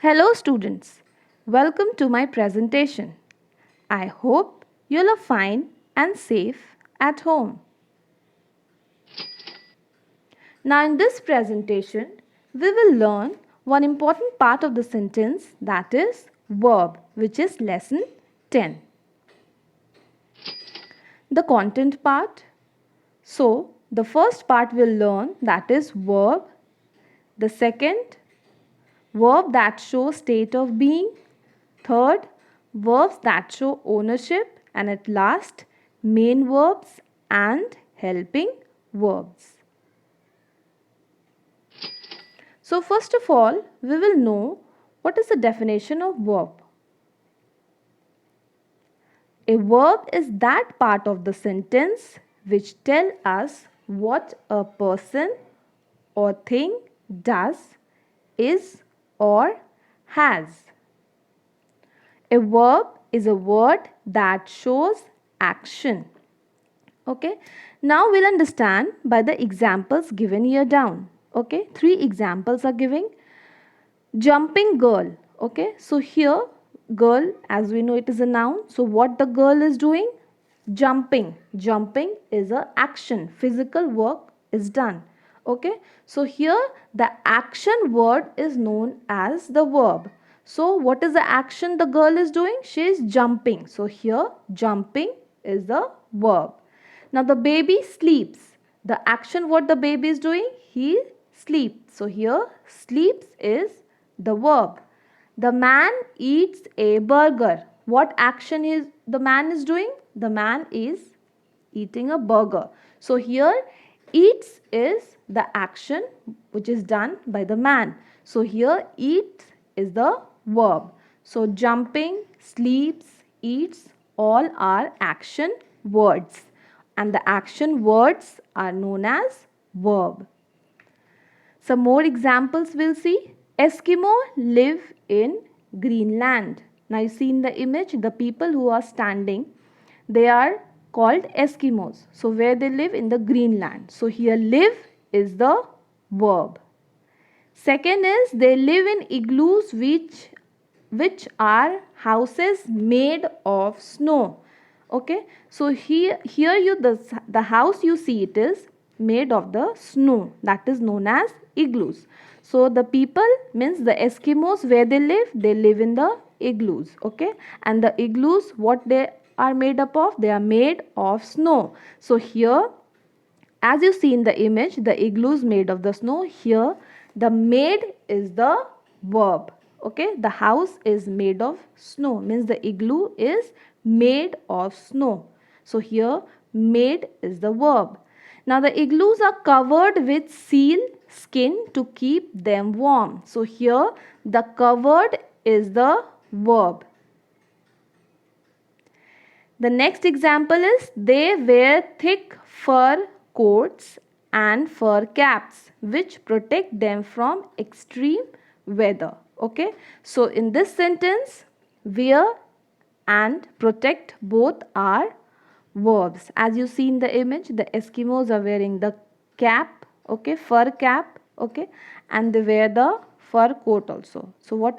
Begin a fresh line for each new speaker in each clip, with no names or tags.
Hello students, welcome to my presentation. I hope you'll are fine and safe at home. Now in this presentation, we will learn one important part of the sentence, that is verb, which is lesson 10. The content part. So the first part we'll learn, that is verb. The second, verb that shows state of being. Third, verbs that show ownership. And at last, main verbs and helping verbs. So first of all, we will know what is the definition of verb. A verb is that part of the sentence which tell us what a person or thing does, is or has. A verb is a word that shows action. Okay. Now we'll understand by the examples given here down. Okay. 3 examples are giving. Jumping girl. Okay. So here girl, as we know, it is a noun. So what the girl is doing? Jumping. Jumping is a action. Physical work is done. Okay. So here the action word is known as the verb. So what is the action the girl is doing? She is jumping. So here jumping is the verb. Now the baby sleeps. The action what the baby is doing? He sleeps. So here sleeps is the verb. The man eats a burger. What action is the man is doing? The man is eating a burger. So here eats is the action which is done by the man. So here eats is the verb. So jumping, sleeps, eats, all are action words. And the action words are known as verb. Some more examples we'll see. Eskimo live in Greenland. Now you see in the image the people who are standing, they are called Eskimos. So where they live? In the Greenland. So here live is the verb. Second is they live in igloos which are houses made of snow. Okay, so here you the house you see, it is made of the snow, that is known as igloos. So the people means the Eskimos, where they live in the igloos. Okay, and the igloos, what they are made up of? They are made of snow. So here, as you see in the image, the igloo is made of the snow. Here the made is the verb. Okay, the house is made of snow, means the igloo is made of snow. So here made is the verb. Now the igloos are covered with seal skin to keep them warm. So here the covered is the verb. The next example is they wear thick fur coats and fur caps which protect them from extreme weather. Okay, so in this sentence, wear and protect both are verbs. As you see in the image, the Eskimos are wearing the cap, okay, fur cap, okay, and they wear the fur coat also. So what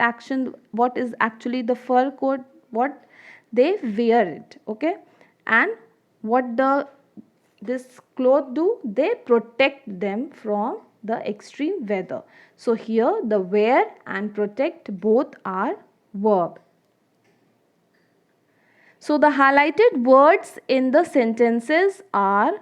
is actually the fur coat? What they wear it, okay, and what this cloth do? They protect them from the extreme weather. So here the wear and protect both are verb. So the highlighted words in the sentences are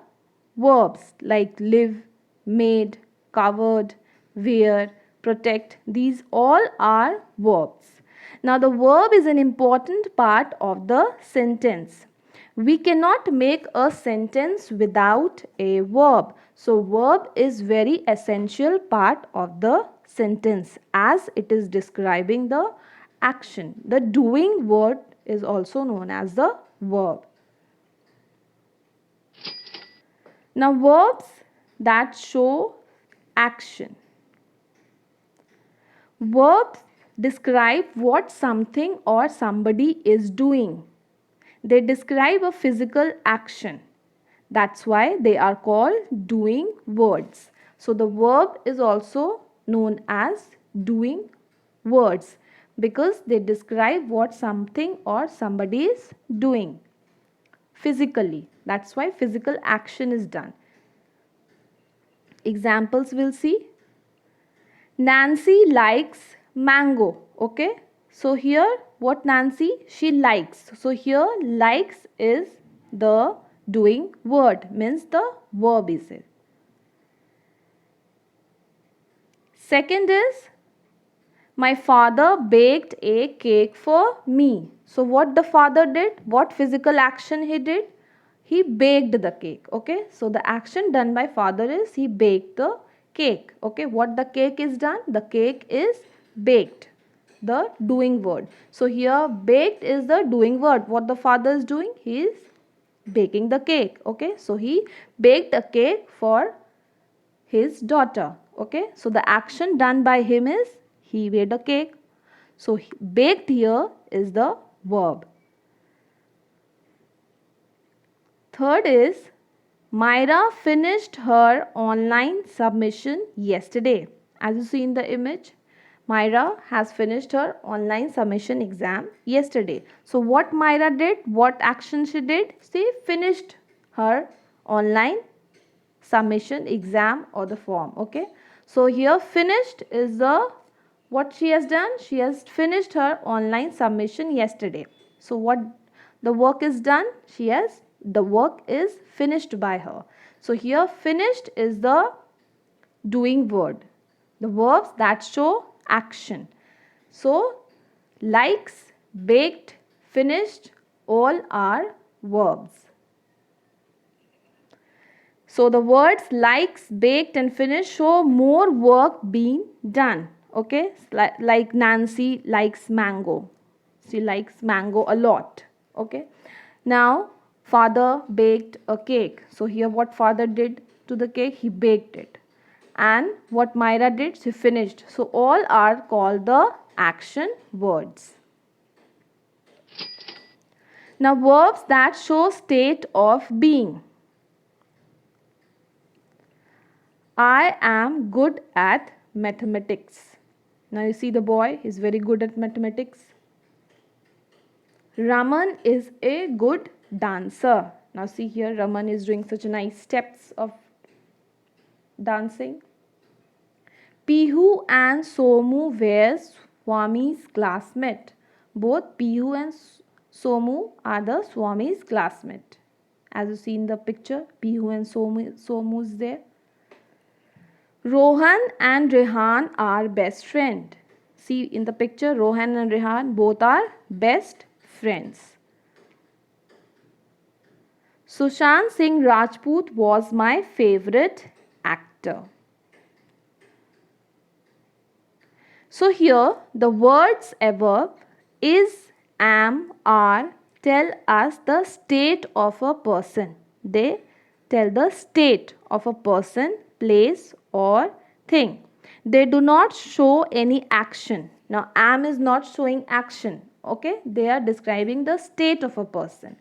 verbs like live, made, covered, wear, protect. These all are verbs. Now the verb is an important part of the sentence. We cannot make a sentence without a verb. So verb is very essential part of the sentence as it is describing the action. The doing word is also known as the verb. Now verbs that show action. Verbs describe what something or somebody is doing. They describe a physical action. That's why they are called doing words. So the verb is also known as doing words. because they describe what something or somebody is doing physically. That's why physical action is done. Examples we'll see. Nancy likes mango. Okay. So here what Nancy? She likes. So here likes is the doing word, means the verb is it. Second is, my father baked a cake for me. So what the father did? What physical action he did? He baked the cake. Okay. So the action done by father is he baked the cake. Okay. What the cake is done? The cake is baked. The doing word. So here baked is the doing word. What the father is doing? He is baking the cake. Okay. So he baked a cake for his daughter. Okay. So the action done by him is he made a cake. So baked here is the verb. Third is, Myra finished her online submission yesterday. As you see in the image, Myra has finished her online submission exam yesterday. So what Myra did, what action she did? She finished her online submission exam or the form. Okay. So here finished is the what she has done. She has finished her online submission yesterday. So what the work is done? The work is finished by her. So here finished is the doing word. The verbs that show action. So likes, baked, finished, all are verbs. So the words likes, baked and finished show more work being done. Okay. Like Nancy likes mango. She likes mango a lot. Okay. Now father baked a cake. So here what father did to the cake? He baked it. And what Myra did? She finished. So all are called the action words. Now verbs that show state of being. I am good at mathematics. Now you see the boy is very good at mathematics. Raman is a good dancer. Now see here, Raman is doing such nice steps of dancing. Pihu and Somu were Swami's classmate. Both Pihu and Somu are the Swami's classmate. As you see in the picture, Pihu and Somu is there. Rohan and Rehan are best friends. See in the picture, Rohan and Rehan both are best friends. Sushant Singh Rajput was my favorite actor. So here the words above is, am, are tell us the state of a person. They tell the state of a person, place or thing. They do not show any action. Now am is not showing action. Okay. They are describing the state of a person.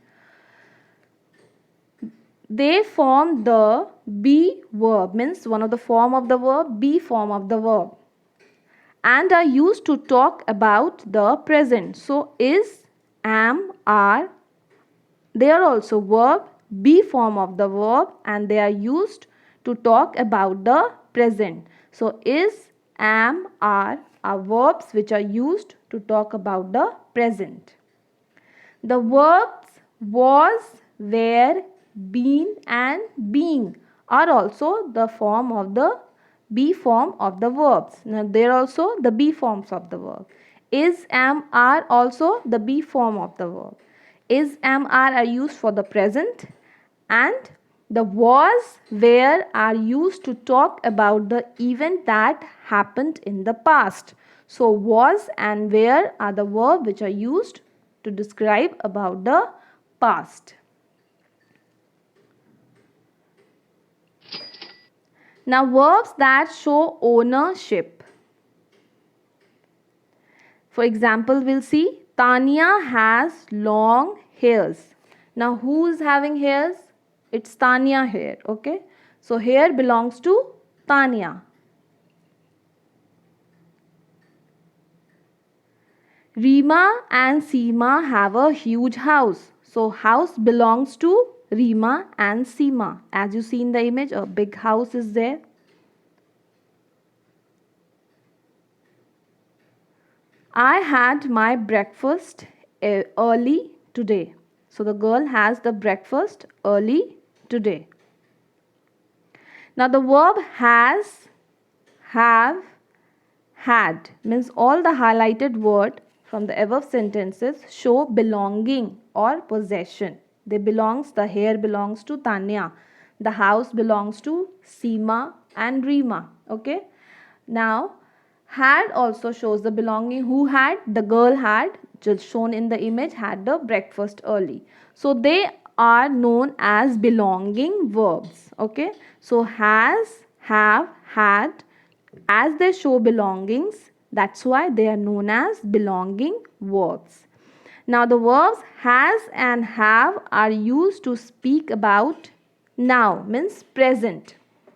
They form the be verb, means one of the form of the verb, be form of the verb, and are used to talk about the present. So is, am, are, they are also verb, be form of the verb, and they are used to talk about the present. So is, am, are verbs which are used to talk about the present. The verbs was, were, been and being are also the form of the be form of the verbs. Now they are also the be forms of the verb. Is, am, are also the be form of the verb. Is, am, are used for the present, and the was, were are used to talk about the event that happened in the past. So was and were are the verb which are used to describe about the past. Now verbs that show ownership. For example, we'll see Tanya has long hairs. Now who is having hairs? It's Tanya hair. Okay. So hair belongs to Tanya. Rima and Seema have a huge house. So house belongs to Rima and Seema. As you see in the image, a big house is there. I had my breakfast early today. So the girl has the breakfast early today. Now the verb has, have, had means all the highlighted word from the above sentences show belonging or possession. They belongs, the hair belongs to Tanya, the house belongs to Seema and Rima. Okay. Now had also shows the belonging. Who had? The girl had, just shown in the image, had the breakfast early. So they are known as belonging verbs. Okay. So has, have, had, as they show belongings, that's why they are known as belonging verbs. Now the verbs has and have are used to speak about now, means present.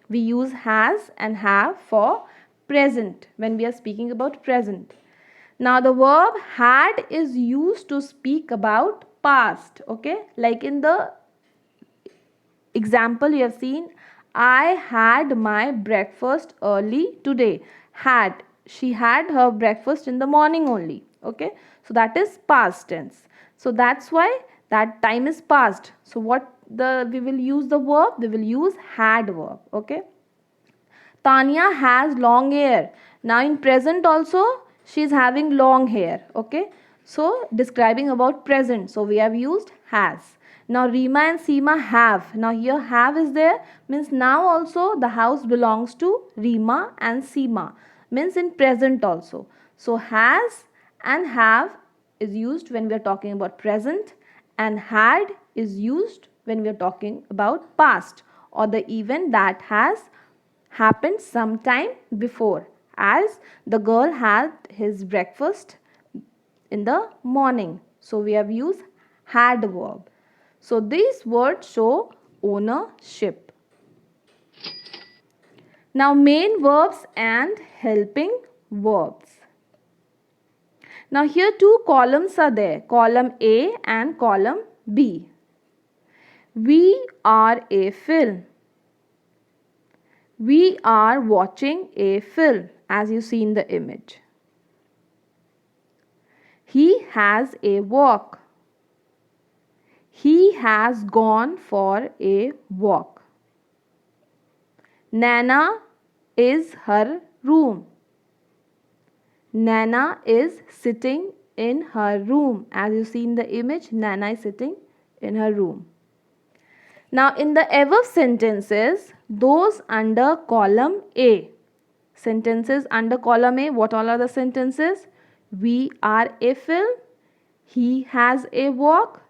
We use has and have for present when we are speaking about present. Now the verb had is used to speak about past. Okay, like in the example you have seen, I had my breakfast early today. Had, she had her breakfast in the morning only. Okay, so that is past tense. So that's why that time is past. So what the we will use the verb, we will use had verb. Okay, Tanya has long hair. Now in present also she is having long hair. Okay. So describing about present. So we have used has. Now Rima and Seema have. Now here have is there, means now also the house belongs to Rima and Seema. Means in present also. So has and have is used when we are talking about present, and had is used when we are talking about past or the event that has happened sometime before, as the girl had his breakfast in the morning. So we have used had verb. So these words show ownership. Now main verbs and helping verbs. Now here two columns are there, column A and column B. We are a film. We are watching a film, as you see in the image. He has a walk. He has gone for a walk. Nana is her room. Nana is sitting in her room. As you see in the image, Nana is sitting in her room. Now in the above sentences, those under column A. Sentences under column A, what all are the sentences? We are a film. He has a walk.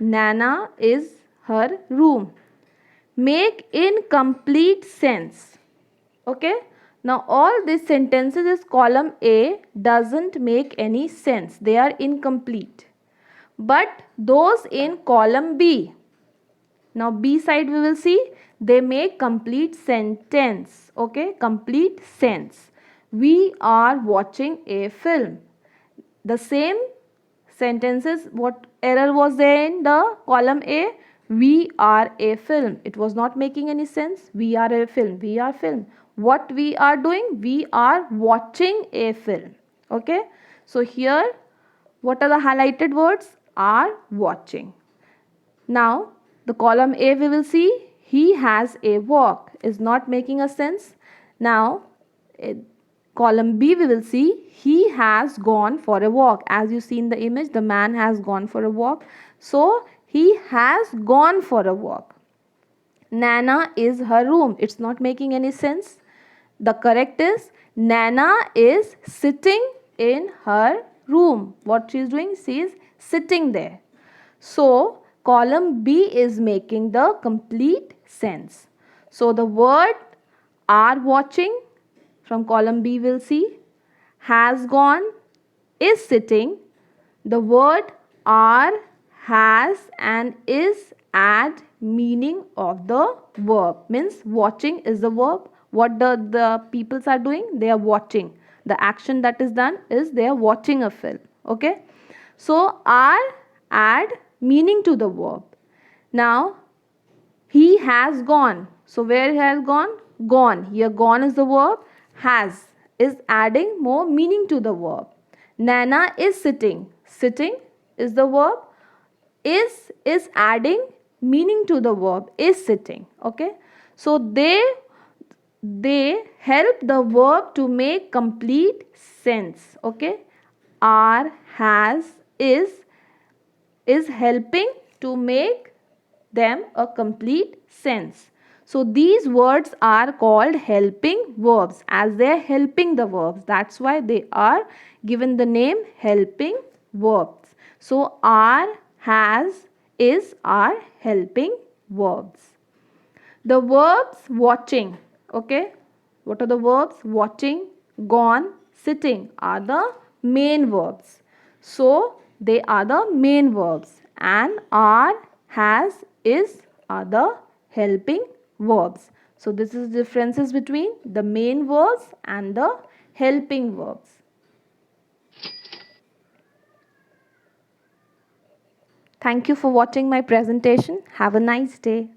Nana is her room. Make incomplete sense. Okay. Now all these sentences is column A doesn't make any sense. They are incomplete. But those in column B, now B side we will see, they make complete sentence. Okay, complete sense. We are watching a film. The same sentences, what error was there in the column A? We are a film. It was not making any sense. We are a film. We are film. What we are doing? We are watching a film. Okay. So here, what are the highlighted words? Are watching. Now, the column A we will see, he has a walk, is not making a sense. Now, column B we will see, he has gone for a walk. As you see in the image, the man has gone for a walk. So, he has gone for a walk. Nana is her room. It's not making any sense. The correct is, Nana is sitting in her room. What she is doing? She is sitting there. So, column B is making the complete sense. So, the word are watching from column B will see, has gone, is sitting. The word are, has and is add meaning of the verb. Means watching is the verb. What the peoples are doing? They are watching. The action that is done is they are watching a film. Okay. So are add meaning to the verb. Now he has gone. So where he has gone? Gone. Here gone is the verb. Has is adding more meaning to the verb. Nana is sitting. Sitting is the verb. Is adding meaning to the verb. Is sitting. Okay. So they help the verb to make complete sense. Okay. Are, has, is helping to make them a complete sense. So these words are called helping verbs as they are helping the verbs. That's why they are given the name helping verbs. So are, has, is are helping verbs. The verbs watching, okay? What are the verbs? Watching, gone, sitting are the main verbs. So they are the main verbs, and are, has, is are the helping verbs. So this is the differences between the main verbs and the helping verbs. Thank you for watching my presentation. Have a nice day.